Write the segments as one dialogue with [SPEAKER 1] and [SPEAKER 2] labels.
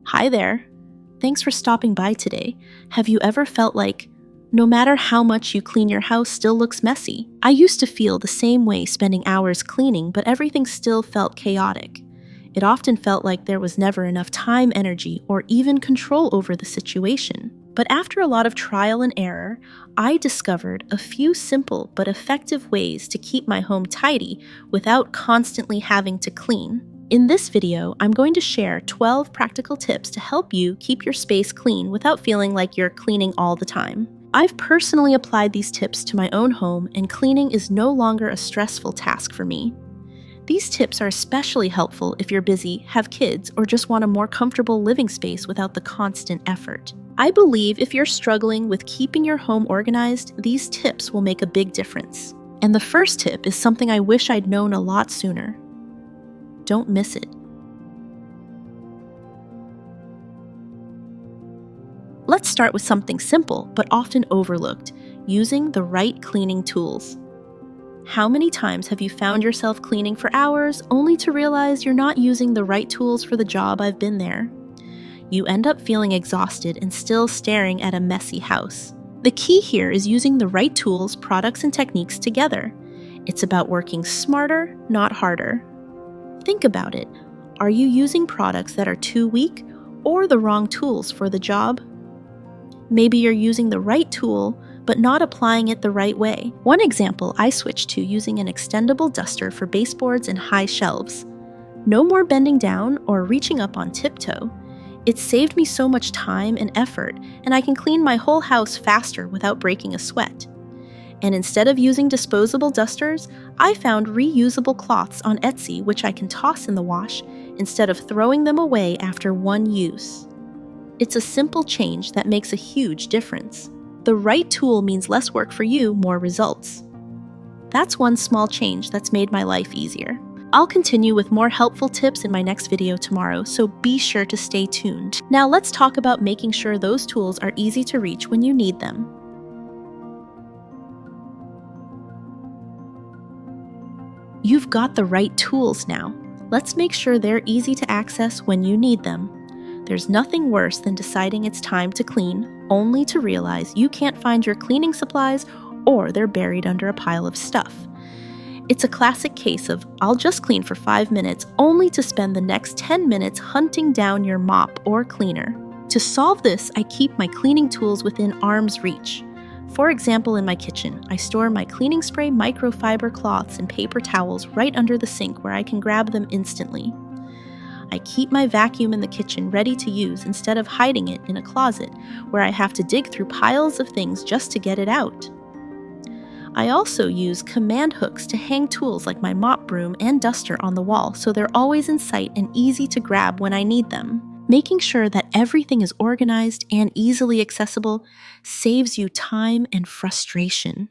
[SPEAKER 1] Hi there. Thanks for stopping by today. Have you ever felt like no matter how much you clean, your house still looks messy? I used to feel the same way spending hours cleaning, but everything still felt chaotic. It often felt like there was never enough time, energy, or even control over the situation. But after a lot of trial and error, I discovered a few simple but effective ways to keep my home tidy without constantly having to clean. In this video, I'm going to share 12 practical tips to help you keep your space clean without feeling like you're cleaning all the time. I've personally applied these tips to my own home, and cleaning is no longer a stressful task for me. These tips are especially helpful if you're busy, have kids, or just want a more comfortable living space without the constant effort. I believe if you're struggling with keeping your home organized, these tips will make a big difference. And the first tip is something I wish I'd known a lot sooner. Don't miss it. Let's start with something simple but often overlooked: using the right cleaning tools. How many times have you found yourself cleaning for hours only to realize you're not using the right tools for the job? I've been there. You end up feeling exhausted and still staring at a messy house. The key here is using the right tools, products, and techniques together. It's about working smarter, not harder. Think about it. Are you using products that are too weak or the wrong tools for the job? Maybe you're using the right tool, but not applying it the right way. One example, I switched to using an extendable duster for baseboards and high shelves. No more bending down or reaching up on tiptoe. It saved me so much time and effort, and I can clean my whole house faster without breaking a sweat. And instead of using disposable dusters, I found reusable cloths on Etsy which I can toss in the wash instead of throwing them away after one use. It's a simple change that makes a huge difference. The right tool means less work for you, more results. That's one small change that's made my life easier. I'll continue with more helpful tips in my next video tomorrow, so be sure to stay tuned. Now let's talk about making sure those tools are easy to reach when you need them. You've got the right tools now. Let's make sure they're easy to access when you need them. There's nothing worse than deciding it's time to clean, only to realize you can't find your cleaning supplies or they're buried under a pile of stuff. It's a classic case of, I'll just clean for 5 minutes, only to spend the next 10 minutes hunting down your mop or cleaner. To solve this, I keep my cleaning tools within arm's reach. For example, in my kitchen, I store my cleaning spray, microfiber cloths, and paper towels right under the sink where I can grab them instantly. I keep my vacuum in the kitchen ready to use instead of hiding it in a closet where I have to dig through piles of things just to get it out. I also use command hooks to hang tools like my mop broom and duster on the wall so they're always in sight and easy to grab when I need them. Making sure that everything is organized and easily accessible saves you time and frustration.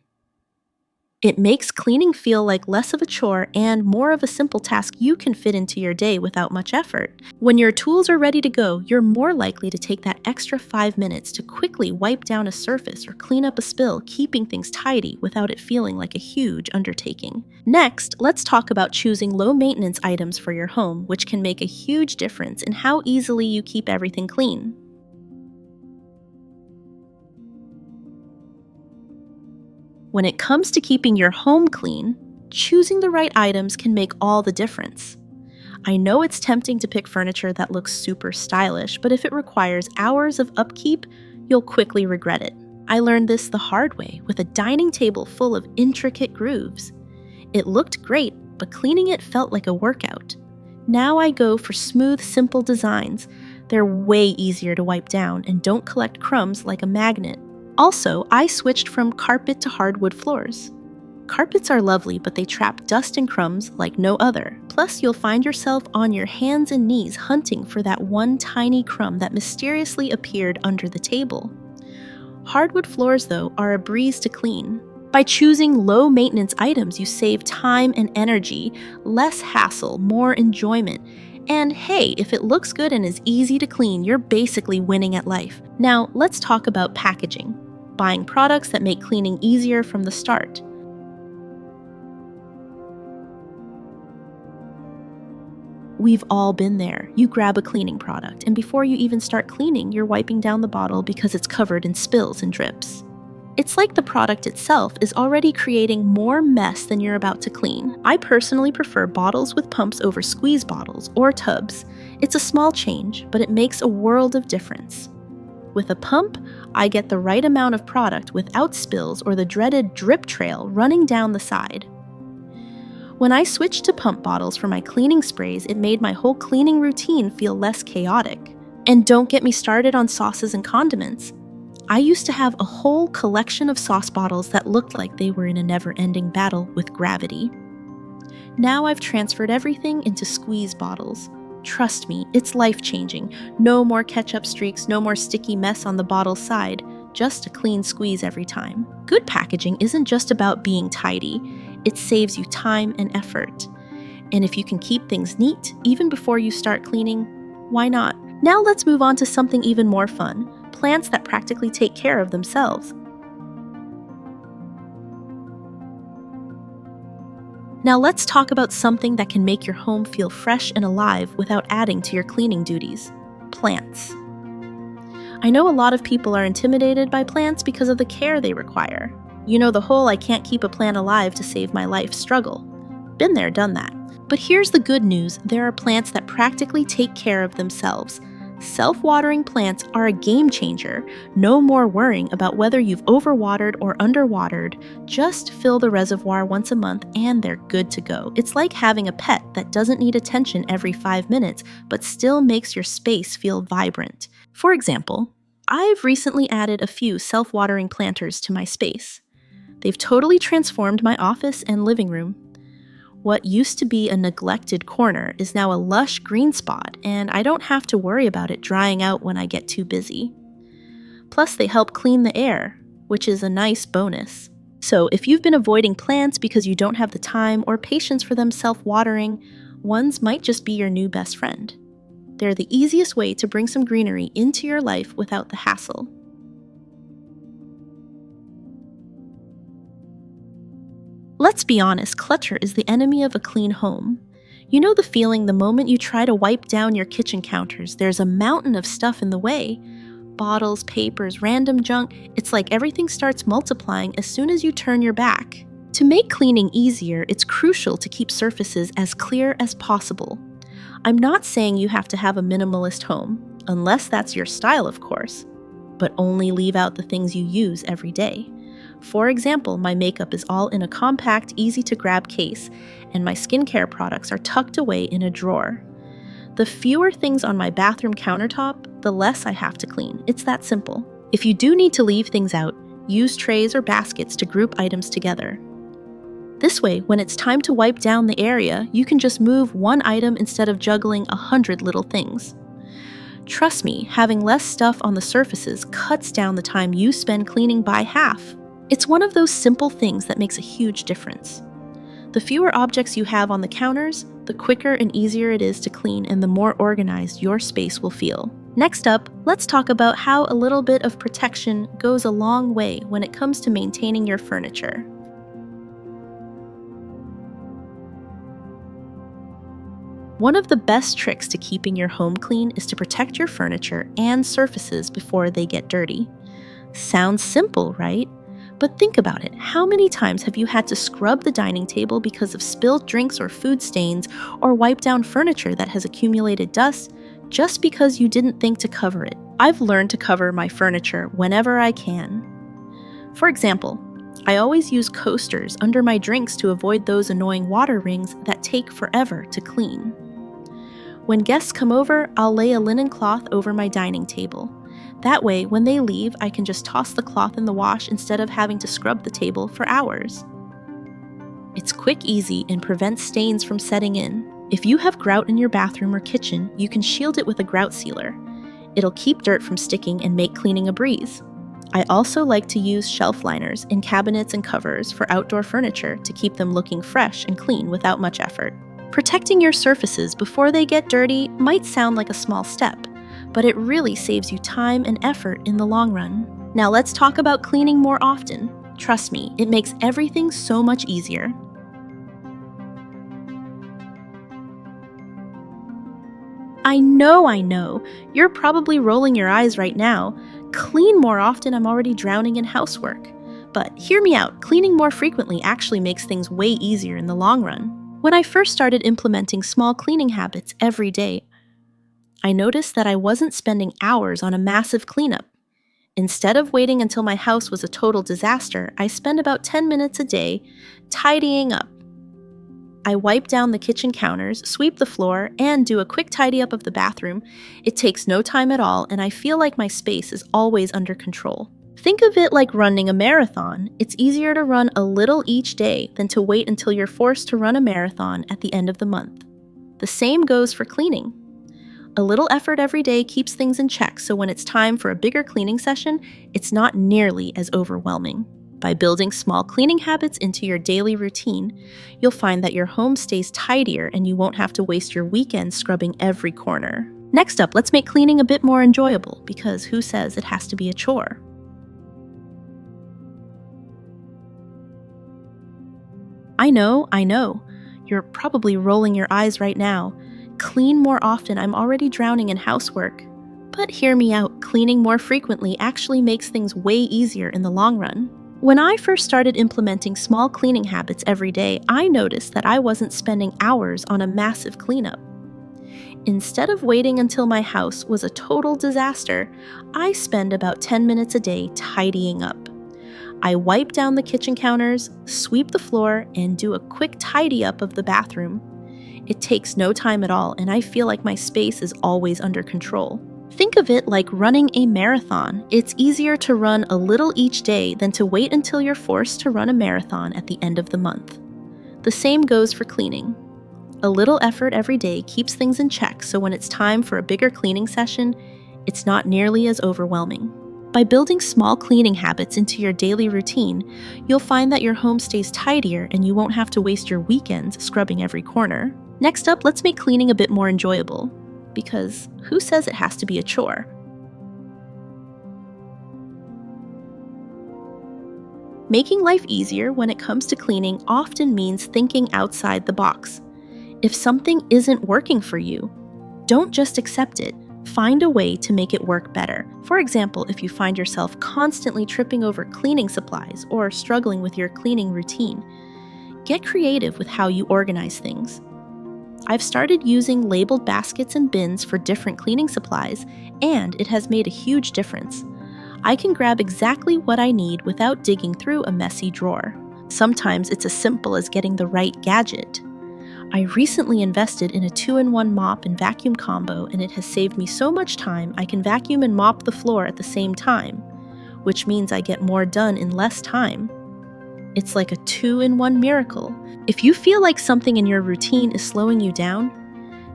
[SPEAKER 1] It makes cleaning feel like less of a chore and more of a simple task you can fit into your day without much effort. When your tools are ready to go, you're more likely to take that extra 5 minutes to quickly wipe down a surface or clean up a spill, keeping things tidy without it feeling like a huge undertaking. Next, let's talk about choosing low-maintenance items for your home, which can make a huge difference in how easily you keep everything clean. When it comes to keeping your home clean, choosing the right items can make all the difference. I know it's tempting to pick furniture that looks super stylish, but if it requires hours of upkeep, you'll quickly regret it. I learned this the hard way with a dining table full of intricate grooves. It looked great, but cleaning it felt like a workout. Now I go for smooth, simple designs. They're way easier to wipe down and don't collect crumbs like a magnet. Also, I switched from carpet to hardwood floors. Carpets are lovely, but they trap dust and crumbs like no other. Plus, you'll find yourself on your hands and knees hunting for that one tiny crumb that mysteriously appeared under the table. Hardwood floors, though, are a breeze to clean. By choosing low-maintenance items, you save time and energy, less hassle, more enjoyment. And hey, if it looks good and is easy to clean, you're basically winning at life. Now, let's talk about packaging. Buying products that make cleaning easier from the start. We've all been there. You grab a cleaning product, and before you even start cleaning, you're wiping down the bottle because it's covered in spills and drips. It's like the product itself is already creating more mess than you're about to clean. I personally prefer bottles with pumps over squeeze bottles or tubs. It's a small change, but it makes a world of difference. With a pump, I get the right amount of product without spills or the dreaded drip trail running down the side. When I switched to pump bottles for my cleaning sprays, it made my whole cleaning routine feel less chaotic. And don't get me started on sauces and condiments. I used to have a whole collection of sauce bottles that looked like they were in a never-ending battle with gravity. Now I've transferred everything into squeeze bottles. Trust me, it's life-changing. No more ketchup streaks, no more sticky mess on the bottle side, just a clean squeeze every time. Good packaging isn't just about being tidy. It saves you time and effort. And if you can keep things neat, even before you start cleaning, why not? Now let's move on to something even more fun. Plants that practically take care of themselves. Now let's talk about something that can make your home feel fresh and alive without adding to your cleaning duties. Plants. I know a lot of people are intimidated by plants because of the care they require. You know, the whole "I can't keep a plant alive to save my life" struggle. Been there, done that. But here's the good news, there are plants that practically take care of themselves. Self-watering plants are a game changer. No more worrying about whether you've overwatered or underwatered. Just fill the reservoir once a month and they're good to go. It's like having a pet that doesn't need attention every 5 minutes, but still makes your space feel vibrant. For example, I've recently added a few self-watering planters to my space. They've totally transformed my office and living room. What used to be a neglected corner is now a lush green spot, and I don't have to worry about it drying out when I get too busy. Plus, they help clean the air, which is a nice bonus. So if you've been avoiding plants because you don't have the time or patience for them self-watering, ones might just be your new best friend. They're the easiest way to bring some greenery into your life without the hassle. Let's be honest, clutter is the enemy of a clean home. You know the feeling the moment you try to wipe down your kitchen counters, there's a mountain of stuff in the way. Bottles, papers, random junk. It's like everything starts multiplying as soon as you turn your back. To make cleaning easier, it's crucial to keep surfaces as clear as possible. I'm not saying you have to have a minimalist home, unless that's your style, of course, but only leave out the things you use every day. For example, my makeup is all in a compact, easy-to-grab case, and my skincare products are tucked away in a drawer. The fewer things on my bathroom countertop, the less I have to clean. It's that simple. If you do need to leave things out, use trays or baskets to group items together. This way, when it's time to wipe down the area, you can just move one item instead of juggling 100 little things. Trust me, having less stuff on the surfaces cuts down the time you spend cleaning by half. It's one of those simple things that makes a huge difference. The fewer objects you have on the counters, the quicker and easier it is to clean and the more organized your space will feel. Next up, let's talk about how a little bit of protection goes a long way when it comes to maintaining your furniture. One of the best tricks to keeping your home clean is to protect your furniture and surfaces before they get dirty. Sounds simple, right? But think about it. How many times have you had to scrub the dining table because of spilled drinks or food stains, or wipe down furniture that has accumulated dust just because you didn't think to cover it? I've learned to cover my furniture whenever I can. For example, I always use coasters under my drinks to avoid those annoying water rings that take forever to clean. When guests come over, I'll lay a linen cloth over my dining table. That way, when they leave, I can just toss the cloth in the wash instead of having to scrub the table for hours. It's quick, easy, and prevents stains from setting in. If you have grout in your bathroom or kitchen, you can shield it with a grout sealer. It'll keep dirt from sticking and make cleaning a breeze. I also like to use shelf liners in cabinets and covers for outdoor furniture to keep them looking fresh and clean without much effort. Protecting your surfaces before they get dirty might sound like a small step, but it really saves you time and effort in the long run. Now let's talk about cleaning more often. Trust me, it makes everything so much easier. I know. You're probably rolling your eyes right now. Clean more often, I'm already drowning in housework. But hear me out, cleaning more frequently actually makes things way easier in the long run. When I first started implementing small cleaning habits every day, I noticed that I wasn't spending hours on a massive cleanup. Instead of waiting until my house was a total disaster, I spend about 10 minutes a day tidying up. I wipe down the kitchen counters, sweep the floor, and do a quick tidy up of the bathroom. It takes no time at all, and I feel like my space is always under control. Think of it like running a marathon. It's easier to run a little each day than to wait until you're forced to run a marathon at the end of the month. The same goes for cleaning. A little effort every day keeps things in check, so when it's time for a bigger cleaning session, it's not nearly as overwhelming. By building small cleaning habits into your daily routine, you'll find that your home stays tidier and you won't have to waste your weekends scrubbing every corner. Next up, let's make cleaning a bit more enjoyable, because who says it has to be a chore? I know. You're probably rolling your eyes right now. Clean more often, I'm already drowning in housework. But hear me out, cleaning more frequently actually makes things way easier in the long run. When I first started implementing small cleaning habits every day, I noticed that I wasn't spending hours on a massive cleanup. Instead of waiting until my house was a total disaster, I spend about 10 minutes a day tidying up. I wipe down the kitchen counters, sweep the floor, and do a quick tidy up of the bathroom. It takes no time at all, and I feel like my space is always under control. Think of it like running a marathon. It's easier to run a little each day than to wait until you're forced to run a marathon at the end of the month. The same goes for cleaning. A little effort every day keeps things in check, so when it's time for a bigger cleaning session, it's not nearly as overwhelming. By building small cleaning habits into your daily routine, you'll find that your home stays tidier and you won't have to waste your weekends scrubbing every corner. Next up, let's make cleaning a bit more enjoyable, because who says it has to be a chore? Making life easier when it comes to cleaning often means thinking outside the box. If something isn't working for you, don't just accept it. Find a way to make it work better. For example, if you find yourself constantly tripping over cleaning supplies or struggling with your cleaning routine, get creative with how you organize things. I've started using labeled baskets and bins for different cleaning supplies, and it has made a huge difference. I can grab exactly what I need without digging through a messy drawer. Sometimes it's as simple as getting the right gadget. I recently invested in a 2-in-1 mop and vacuum combo, and it has saved me so much time I can vacuum and mop the floor at the same time, which means I get more done in less time. It's like a 2-in-1 miracle. If you feel like something in your routine is slowing you down,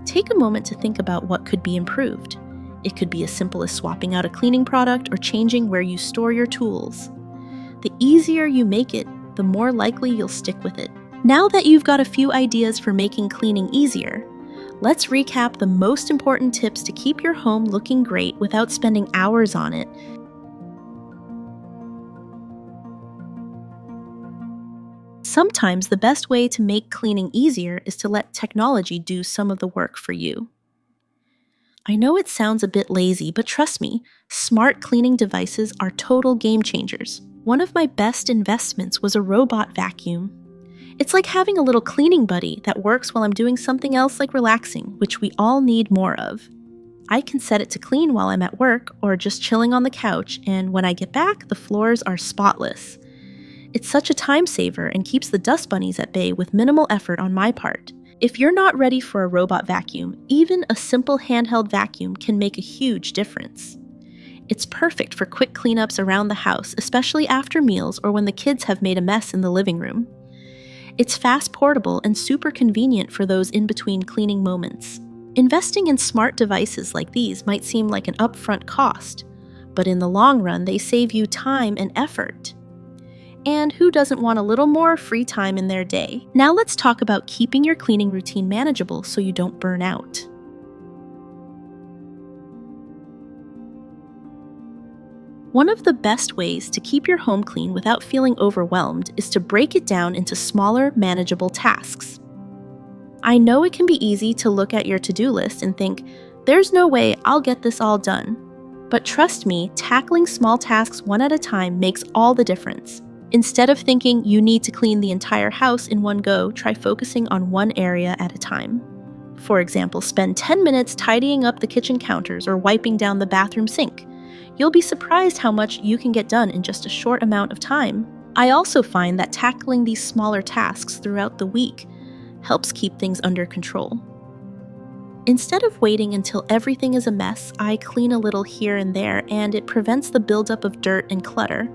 [SPEAKER 1] take a moment to think about what could be improved. It could be as simple as swapping out a cleaning product or changing where you store your tools. The easier you make it, the more likely you'll stick with it. Now that you've got a few ideas for making cleaning easier, let's recap the most important tips to keep your home looking great without spending hours on it. Sometimes the best way to make cleaning easier is to let technology do some of the work for you. I know it sounds a bit lazy, but trust me, smart cleaning devices are total game changers. One of my best investments was a robot vacuum. It's like having a little cleaning buddy that works while I'm doing something else like relaxing, which we all need more of. I can set it to clean while I'm at work or just chilling on the couch, and when I get back, the floors are spotless. It's such a time saver and keeps the dust bunnies at bay with minimal effort on my part. If you're not ready for a robot vacuum, even a simple handheld vacuum can make a huge difference. It's perfect for quick cleanups around the house, especially after meals or when the kids have made a mess in the living room. It's fast portable and super convenient for those in-between cleaning moments. Investing in smart devices like these might seem like an upfront cost, but in the long run, they save you time and effort. And who doesn't want a little more free time in their day? Now let's talk about keeping your cleaning routine manageable so you don't burn out. One of the best ways to keep your home clean without feeling overwhelmed is to break it down into smaller, manageable tasks. I know it can be easy to look at your to-do list and think, There's no way I'll get this all done. But trust me, tackling small tasks one at a time makes all the difference. Instead of thinking you need to clean the entire house in one go, try focusing on one area at a time. For example, spend 10 minutes tidying up the kitchen counters or wiping down the bathroom sink. You'll be surprised how much you can get done in just a short amount of time. I also find that tackling these smaller tasks throughout the week helps keep things under control. Instead of waiting until everything is a mess, I clean a little here and there, and it prevents the buildup of dirt and clutter.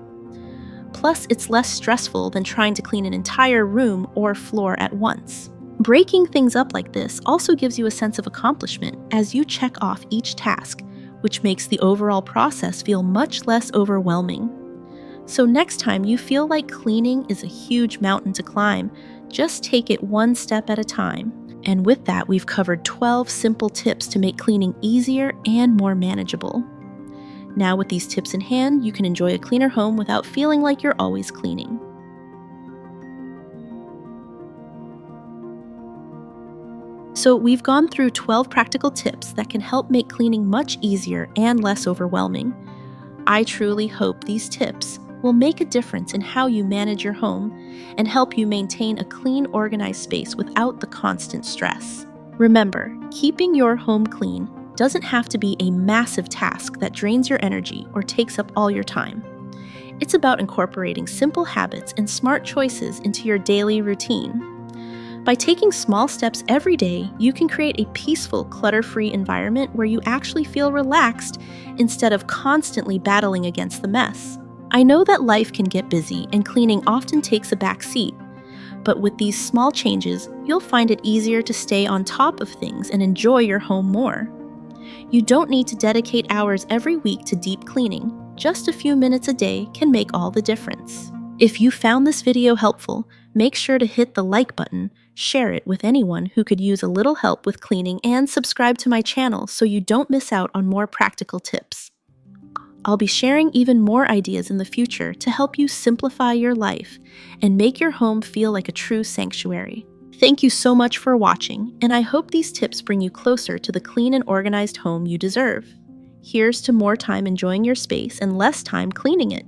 [SPEAKER 1] Plus, it's less stressful than trying to clean an entire room or floor at once. Breaking things up like this also gives you a sense of accomplishment as you check off each task, which makes the overall process feel much less overwhelming. So next time you feel like cleaning is a huge mountain to climb, just take it one step at a time. And with that, we've covered 12 simple tips to make cleaning easier and more manageable. Now with these tips in hand, you can enjoy a cleaner home without feeling like you're always cleaning. So we've gone through 12 practical tips that can help make cleaning much easier and less overwhelming. I truly hope these tips will make a difference in how you manage your home and help you maintain a clean, organized space without the constant stress. Remember, keeping your home clean doesn't have to be a massive task that drains your energy or takes up all your time. It's about incorporating simple habits and smart choices into your daily routine. By taking small steps every day, you can create a peaceful, clutter-free environment where you actually feel relaxed instead of constantly battling against the mess. I know that life can get busy and cleaning often takes a back seat, but with these small changes, you'll find it easier to stay on top of things and enjoy your home more. You don't need to dedicate hours every week to deep cleaning. Just a few minutes a day can make all the difference. If you found this video helpful, make sure to hit the like button, share it with anyone who could use a little help with cleaning, and subscribe to my channel so you don't miss out on more practical tips. I'll be sharing even more ideas in the future to help you simplify your life and make your home feel like a true sanctuary. Thank you so much for watching, and I hope these tips bring you closer to the clean and organized home you deserve. Here's to more time enjoying your space and less time cleaning it.